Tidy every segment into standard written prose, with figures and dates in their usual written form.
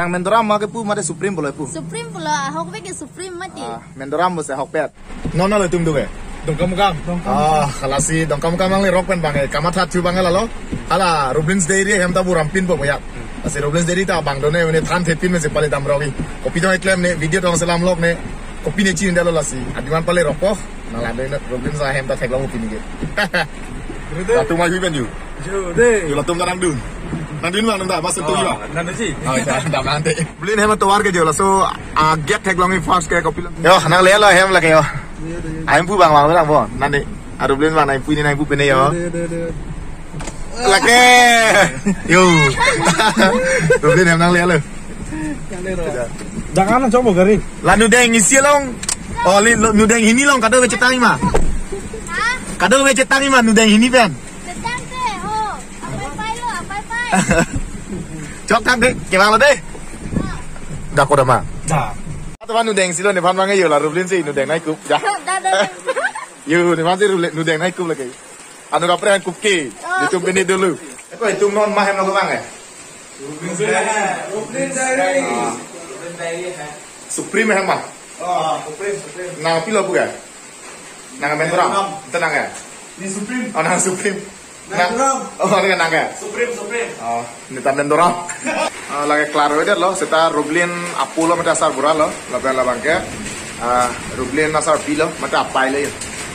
Nang mendoram ma ke pu ma de supreme boleh pu. Supreme pula, hok ke supreme mati. Mendoram mo se hok pet. Nona le tum duwe. Dongkam kam. Khalasi dongkam kam ang le rock pen bangai. Kamathat chu bangai lalo. Hala Roblins Dairy hem ta bu rampin po ya. Asi Roblins Dairy ta bang done ne than thepin me se pale dam rogi. Kopi dong iklem ne video dong salam lok ne. Kopi ne chin dalo lasi. Adiman pale rokok. Nang la ne Roblins sa hem ta thek long kopi ni ke. Latung mai hui ben yu. Yo deh. Yo latung darang dun. Nandun bang nanda masuk tu ya. Nanti sih. Oh, dah nanti. Beli hem tu warga je lah. So get thek long fast ke kopi. Yo, nang le lah hem lah ke yo. Ayam pu bang lang bon. Nanti aduh beli bang naik pu ni naik pu pene yo. Lake. Yo. Beli hem nang le lah. Jangan coba gari. Lalu deng isi long. Oh, nu deng ini long kado becetang ima. Kado becetang ima nu deng ini ben. Betang deh, oh. Apa-apa lo, apa-apa. Cok kan deh, gimana deh? Dah kau dah mah. Dah. Teman nu deng silo ni pan bangai yo lah Roblin sih nu deng naik kup. Dah. Yo ni masih nu deng naik kup lagi. Anu kapre an kup ke. Itu bini dulu. Kau itu non mah hem lo bang eh? Roblin Dairy. Supreme hem mah. Supreme. Nang pilo bukan? Nang mentoram. Tenang ya. Ini Supreme. Oh nang Supreme. Mentoram. Oh ni nang ya. Supreme. Oh ni tan mentoram. Lagi claro aja loh. Seta Roblin Apollo macam asal bural loh. Labang ke. Roblin asal pilo macam apa ile.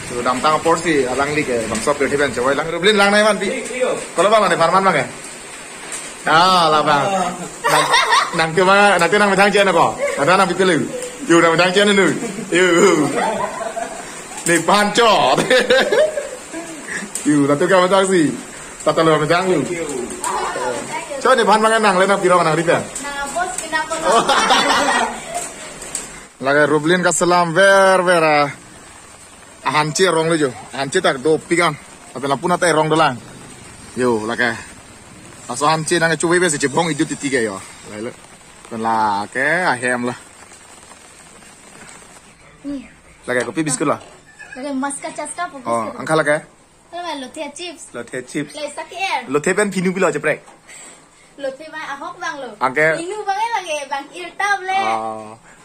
So dam tang porsi alang li ke bangsa pergi ben cewek lang Roblin lang nai man pi. Kalau bang ni farman bang ya. Labang. Nang tu mana? Nanti nang metang jen apa? Nanti nang pikir lu. Yo nang metang jen lu. Yo. Ni pancot. Yo, nanti kau metang si. Tata lu metang lu. Coba ni bahan mangan nang, lena piro nang ripen. Nah, bos kenapa lo? Lagi Roblin ka salam ver. Hanci rong le jo. Hanci tak do pigan. Tapi lampu nata rong dolang. Yo, lagi. Aso hanci nang cubai besi jebong idut tiga yo. Lalu. Dan lah ke ahem lah. Nih, Lagi kopi biskut lah. lagi maska caska apa? Oh, angka lagi. Kalau lote chips, Lote chips. lagi sakit air. Lote ben pinu bilo jeprek. Lote bang ahok bang lo. Angke. Inu bang lagi bang irtab le.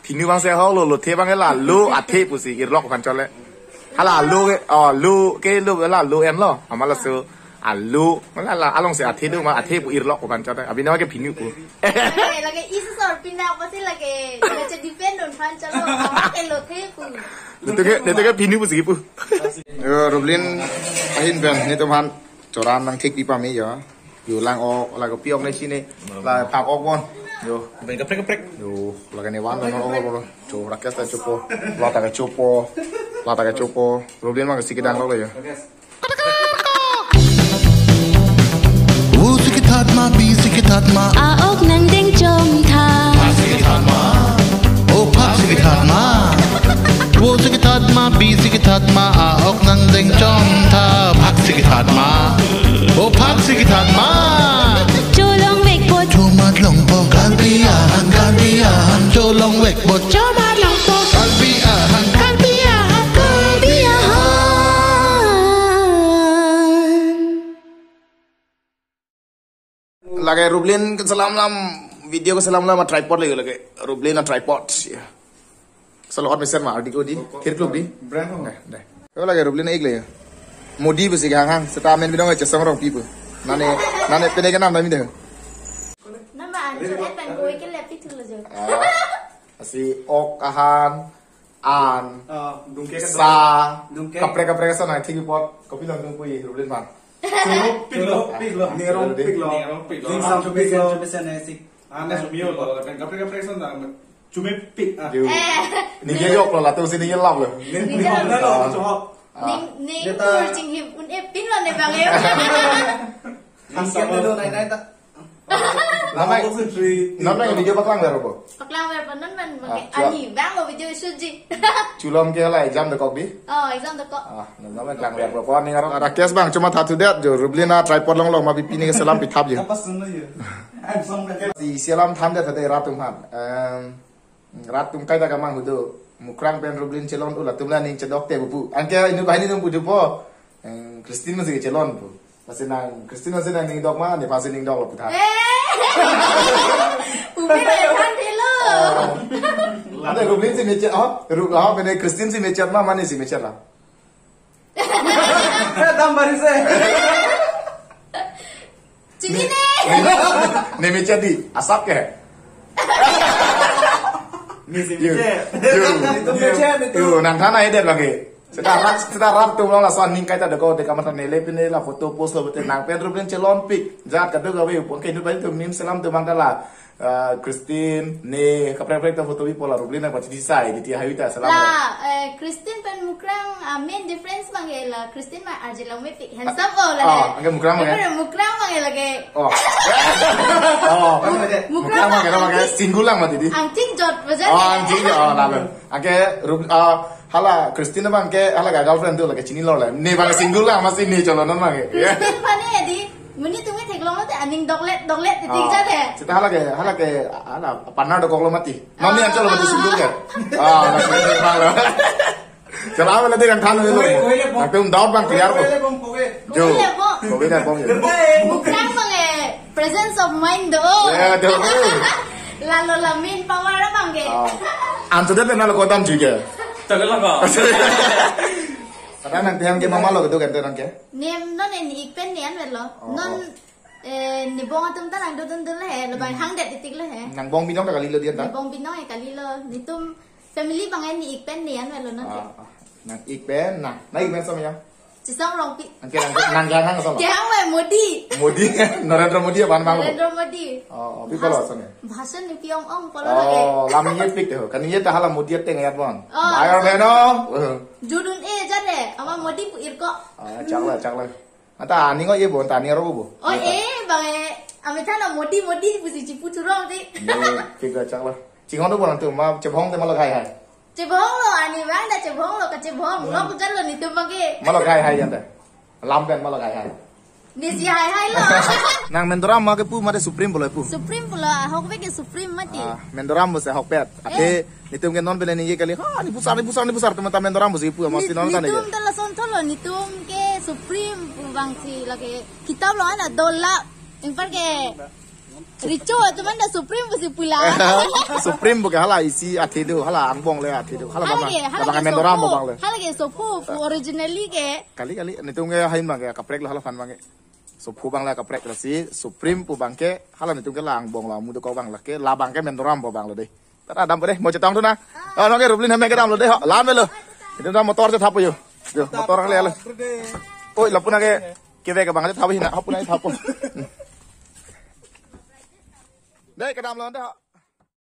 Pinu bang saya hol lo te bang la lo ate pusi irlok kan chole. Hala lo ke lo la lo en lo. Amala so lo la along se ate do ma ate pu irlok kan chole. Abinawa ke pinu pu. Lagi isu sor pindah pasti lagi macam depend on fan chalo. Amake lote pu. Itu ke pinu pusi pu. Yo Roblin ahin ben ni teman coran nang tik pipa me yo. Yo lang o la ko piok nei sini. La pak ok bon. Yo Ben geprek. Yo, lagi ni wan no co rakyat ta copo, lata ka copo, Roblin mah sikit dang lo ya. Sikit hat ma aok nang deng chom tha sikit hat ma pak sikit hat ma sikit hat ma sikit hat ma aok nang deng chom tha pak sikit hat ma pak sikit hat ma cholong wek bot chomat long po kalbiahan cholong wek bot chomat long po kalbiahan Lagi Roblin ke salam lam video ke salam lam tripod lagi Roblin na tripod ya. Salot meser mah di kodi kir klub di brand dah. Kalau lagi Roblin na igle ya. Modi besi hang setamen bidong aja sama orang people. Nane pede kenam nami deh. Nama anjir kan gue ke lepi tu lo jo. Asi ok ahan an Dungke sa kapre sana tik pot kopi lang nung kui Roblin man. Piglo. Ning sam piglo. Ana sumio lo kan geprek sana. Cuma pig. Ni dia yok lo lah tu sini yelam lo. Ning lo coba. Ning tur ching hip un epin lo ne bang em. Hasan dulu naik tak. Namai namai video baklang berapa? Paklang ber panon man ani bang lo video suji. Culom ke lah exam dekok di. Oh, exam tu kok. Namai klang berapa ni ngarang ada kes bang cuma satu dat jo Roblin na tripod long ma pipi ni ke selam pitap je. Apa sana ya? Si selam tham dat ada ratum han. Ratum kai tak kamang hudo. Mukrang pen Roblin celon ulah tumla ning cedok te bubu. Angke ini bahini nung budu po. Christine masih celon po. Masih nang Christine masih nang ning dog ma ni pasti ning dog lo pitap. Umi Ada Rublin si mecer bene Kristin si mecer mana si mecer lah. Tam baris Cini ne. Ne mecer di asap ke? Ni si Yo, Itu mecer itu. yo, nang thana ide lagi. Sekarang tu lah soal ning kaita deko de kamar nele pine la foto post lo bete nang pen Rublin celon pik. Jat kadu gawe pon ke itu tu nim selam tu mangkala. Kristin ne kapre tu foto bi pola Rublin na pati disai di tia hayuta salam. La Christine pen mukrang main difference mangela Christine ma arjela me pik handsome oh la. Angke mukrang mangke. Mukrang mangela ke. Oh. Mukrang mangke singulang mati di. Angting jot bajan. Oh, anjing lalu. Angke hala Kristin bangke hala girlfriend tu lagi cini lo lah. Ne bang singulang masih ni colonan mangke. Christine pane di muni tumi teglong lo te aning doglet titik jade. Kita hala ke panna do koklo mati. Mami ancol mati singgul ke. Nasi bang lo. Selama nanti yang thanu itu. Tapi daun bang clear ko. Jo. Kowe dah bom. Mukrang mange presence of mind do. Ya, do. Lalu lamin power bangke. Antu dah pernah lo kodam juga. Tagal lang ka. Karena nanti yang ke mama lo gitu kan tu nangke. Nem non ni ikpen nian velo. Non ni bong atum tan ang dudun dul he. Lebay hang det titik le he. Nang bong binong dah kali lo dia Ni tak. bong binong e kali lo. Ni tum family bangai ni ikpen nian velo non. Nang ikpen nah ikpen sama ya. Cisong rong pi. Angke nang sama. Kaya we Modi. Modi Narendra Modi apa bang lo? Narendra Modi. Pi kalau sana. Bhasan ni piong ong polo lagi. Lami ye pik deh. Kan ye dah hala Modi teng ayat bang. Oh. Bayar beno. Judun e jade. Ama Modi pu irko. Caklah. Ata ani ngo ye bon, tani ro bo. Oh bangai ame thana Modi pu si cipu turong ti. Pik caklah. Cingong tu bon tu ma cepong te malah kai. Cebong lo ani bang dah cebong lo ke cebong. Lo ku lo ni tum bangke. Malah kai janda. Lampen malah kai. Ni si hai lo. Nang mendoram ma ke pu ma de supreme boleh pu. Supreme pula hok ke supreme mati. Mendoram bose hok pet. Ate nitum ke non bele ni ye kali. Ha ni pusar teman mendoram bose pu masih non tan ye. Nitum tala son tholo nitum ke supreme bang si lagi kitab lo ana dola. Ingpar ke Rico tu mana supreme bose pula. Supreme bukan hala isi ate tu hala angbong le ate tu hala bang mendoram bang le. Hala ke sopu originally ke. Kali nitum ke hain bang ke kaprek lo hala fan bang ke. Sopu bang le kaprek la si supreme pu bang ke hala nitum ke lang bong la mu tu kau bang la ke la bang ke mendoram bang le deh. Tak ada deh mau cetang tu na. No ke Rublin hame ke dam lo deh. Lam le lo. Itu dah motor je thapu yo. Yo motor le le. Oi lapuna ke ve ke bang je thapu hina hapuna thapu. Deh ke dam lo deh.